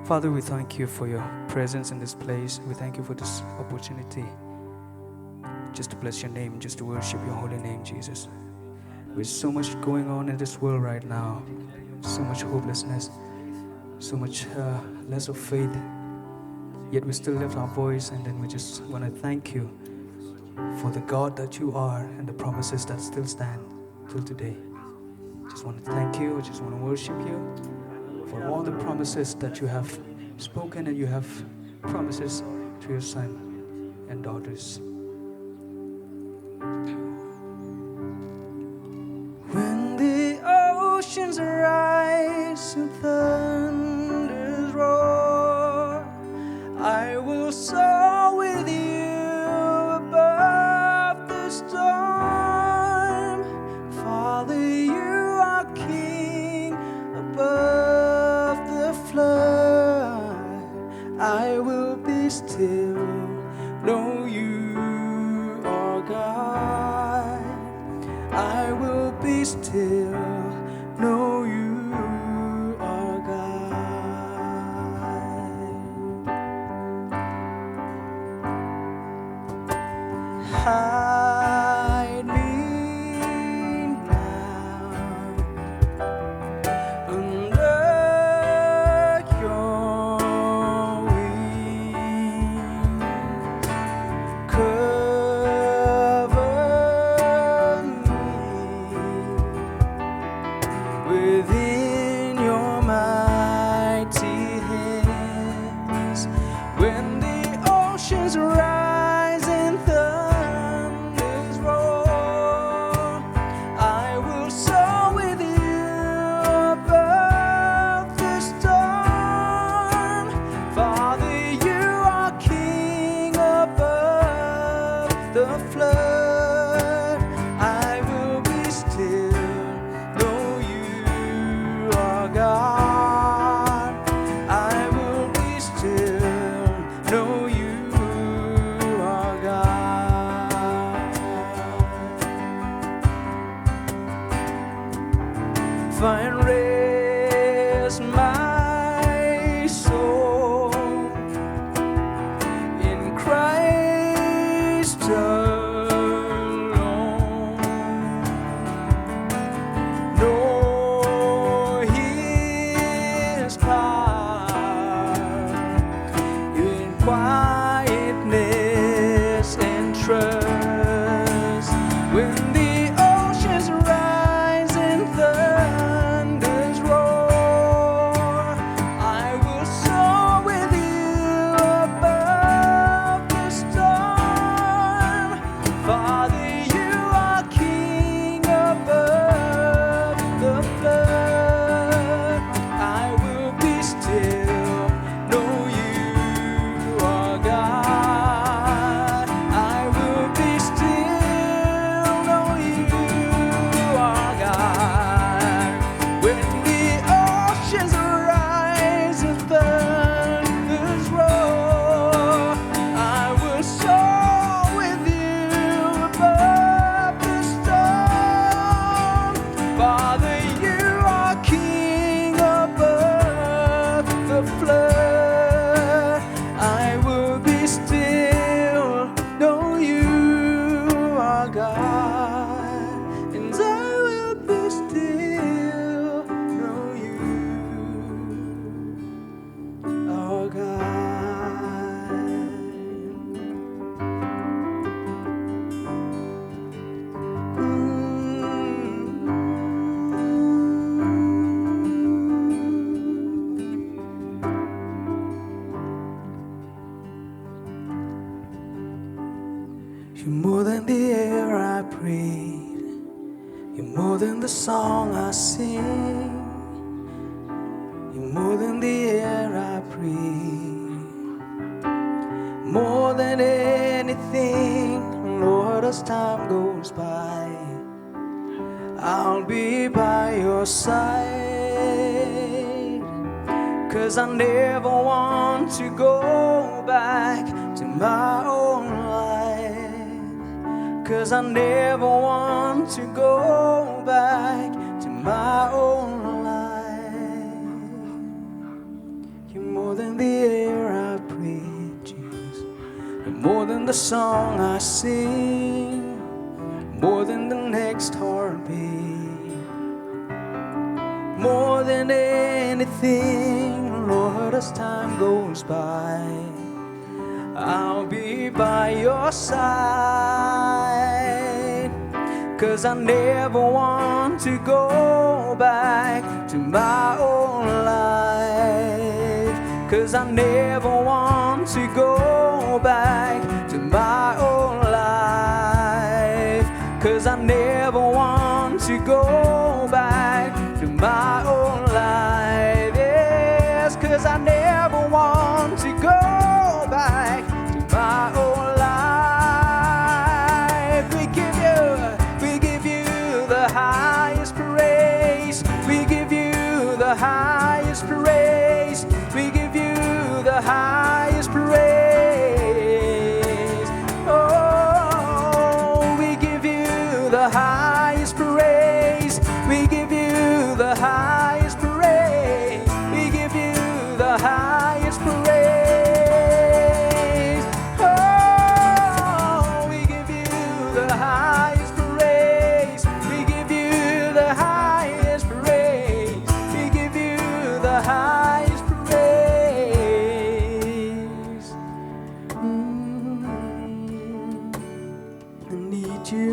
Father, we thank you for your presence in this place. We thank you for this opportunity just to bless your name, just to worship your holy name, Jesus. With so much going on in this world right now, so much hopelessness, so much less of faith, yet we still lift our voice, and then we just want to thank you for the God that you are and the promises that still stand till today. Just want to thank you. I just want to worship you for all the promises that you have spoken, and you have promises to your son and daughters. When the oceans rise and thunders roar, I will soar with you above the storm. Father, you are king above the flood. I will be still, know you are God. I will be still, know you are God. Hide me now under your wings. Cover me within your mighty hands. When the oceans rise and thunders roar, I will soar with you above the storm. Father, you are king above the flood. I will be still, know you are God. I will be still, know you are God. Find rest, my soul, in Christ alone. Know His power in quietness and trust. When the oceans rise and thunders roar, I will soar with you above the storm. Father, you are king above the flood. I will be still, know you are God. I will be still, know you are God. When the oceans rise and thunders roar, I will soar with you above the storm. Father, you are king above the flood. I will be still, know you are God. And I will be still, know you are God. You're more than the air I breathe. You're more than the song I sing. You're more than the air I breathe. More than anything, Lord, as time goes by, I'll be by your side. 'Cause I never want to go back to my own life. 'Cause I never want to go back to my own life. You're more the song I sing, more than the next heartbeat, more than anything, Lord, as time goes by, I'll be by your side. 'Cause I never want to go back to my old life. 'Cause I never want to go back to my old life. 'Cause I never want to go back to my old life. Yes, 'cause I never want to go back to my old life. We give you the highest praise. We give you the highest praise. We give you the highest praise. Oh, we give you the highest praise. We give you the highest praise. We give you the highest praise. Oh, we give you the highest praise. We give you the highest praise. We give you the highest praise. I need you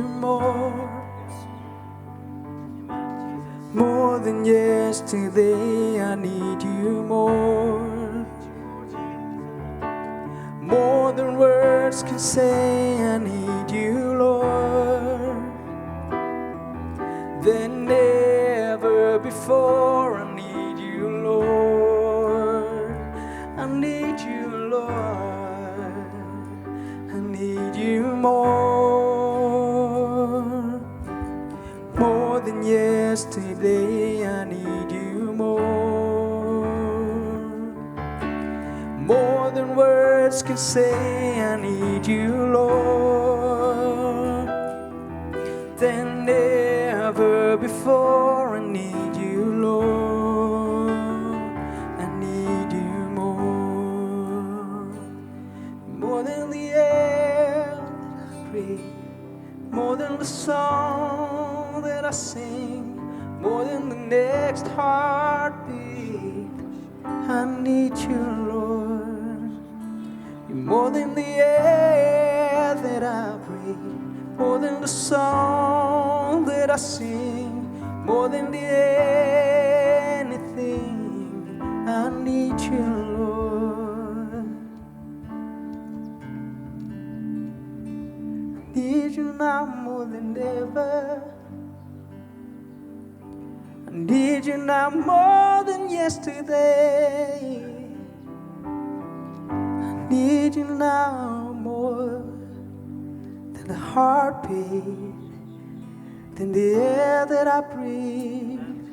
more than yesterday. I need you more than words can say. I need you, Lord, than ever before. I need you, Lord. I need you, Lord. I need you more than yesterday. I need you more than words can say. I need you, Lord, than ever before. I need you, Lord. I need you more than the air that I breathe, more than the song that I sing, more than the next heartbeat. I need you, Lord. You're more than the air that I breathe, more than the song that I sing, more than the anything. I need you, Lord. I need you now more than ever. I need you now more than yesterday. I need you now more than the heartbeat, than the air that I breathe,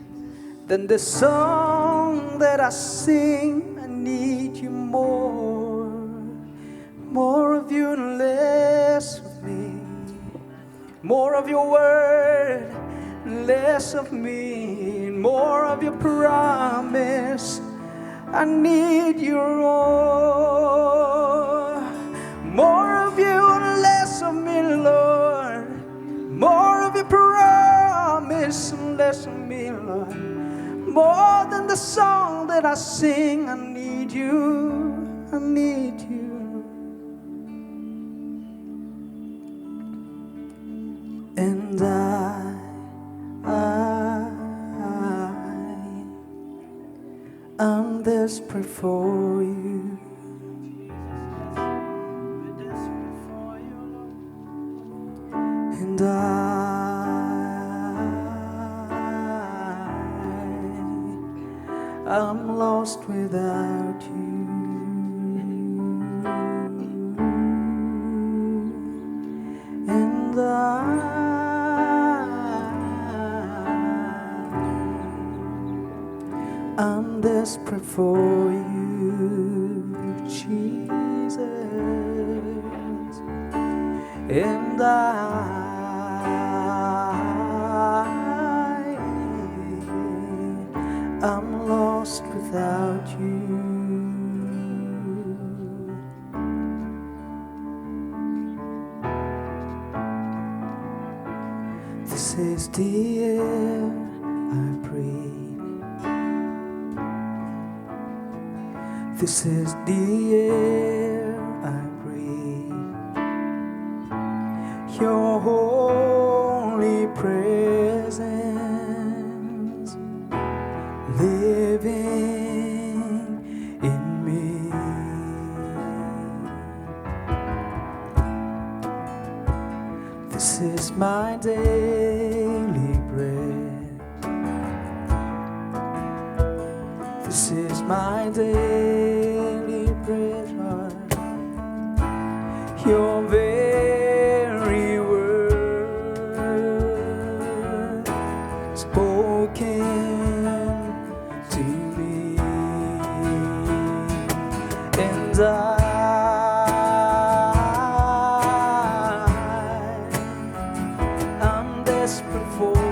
than the song that I sing. I need you more of you and less of me, more of your word, less of me, more of your promise. I need you, Lord. More of you and less of me, Lord. More of your promise and less of me, Lord. More than the song that I sing. I need you. I need you. And I'm desperate for you. And I'm lost without you. And I'm desperate for you, Jesus. And I'm lost without you. This is the air I breathe. This is the air I breathe. Your holy presence living in me. This is my daily bread. This is my daily bread, Lord. Your very word spoken to me, and I'm desperate for you.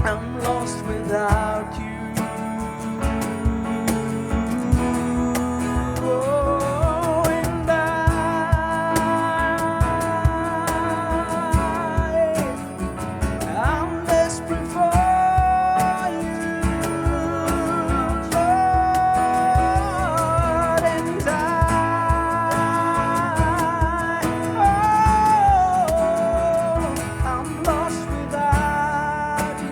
I'm lost without you. Oh, and I'm desperate for you, Lord, and I'm lost without you.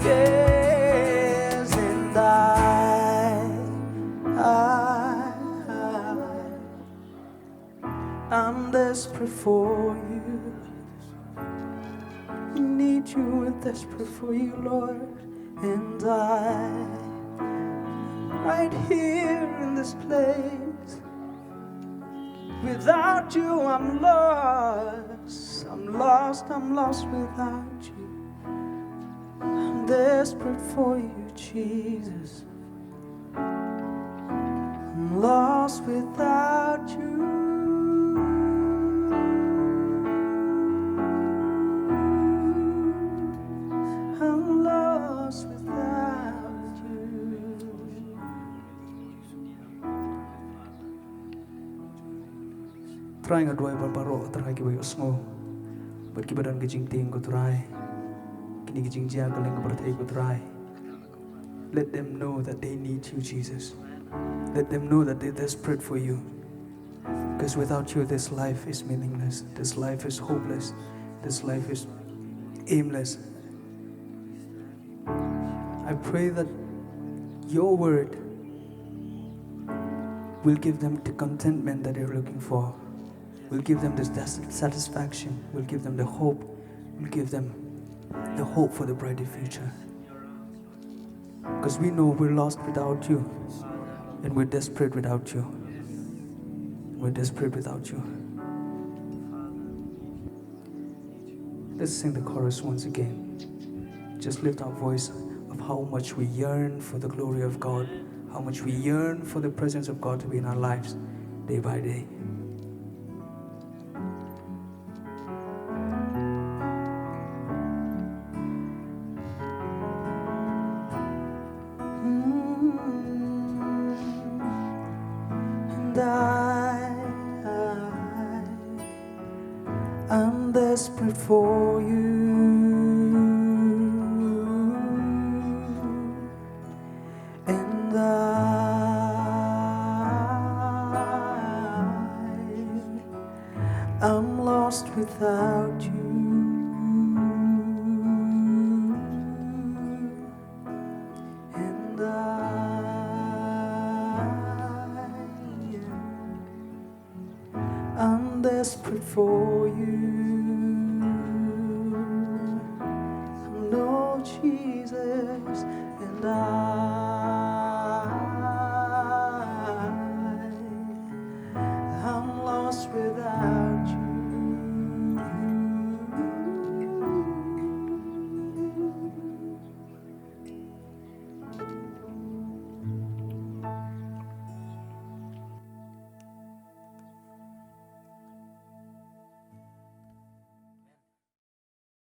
Yes, and I'm desperate for you. Need you, we're desperate for you, Lord. And right here in this place. Without you, I'm lost. I'm lost, I'm lost without you. I'm desperate for you, Jesus. I'm lost without you. I'm lost without you. Trying a driver paro try ki bayo smo. But ki badan gijing ting ko try. Kini gijing jia galing ko perthai ko try. Let them know that they need you, Jesus. Let them know that they're desperate for you. Because without you, this life is meaningless. This life is hopeless. This life is aimless. I pray that your word will give them the contentment that they're looking for. Will give them this satisfaction. Will give them the hope. Will give them the hope for the brighter future. Because we know we're lost without you. And we're desperate without you. We're desperate without you. Let's sing the chorus once again. Just lift our voice of how much we yearn for the glory of God. How much we yearn for the presence of God to be in our lives day by day. I'm desperate for you, and I'm lost without you, and I'm desperate for you. No, Jesus, and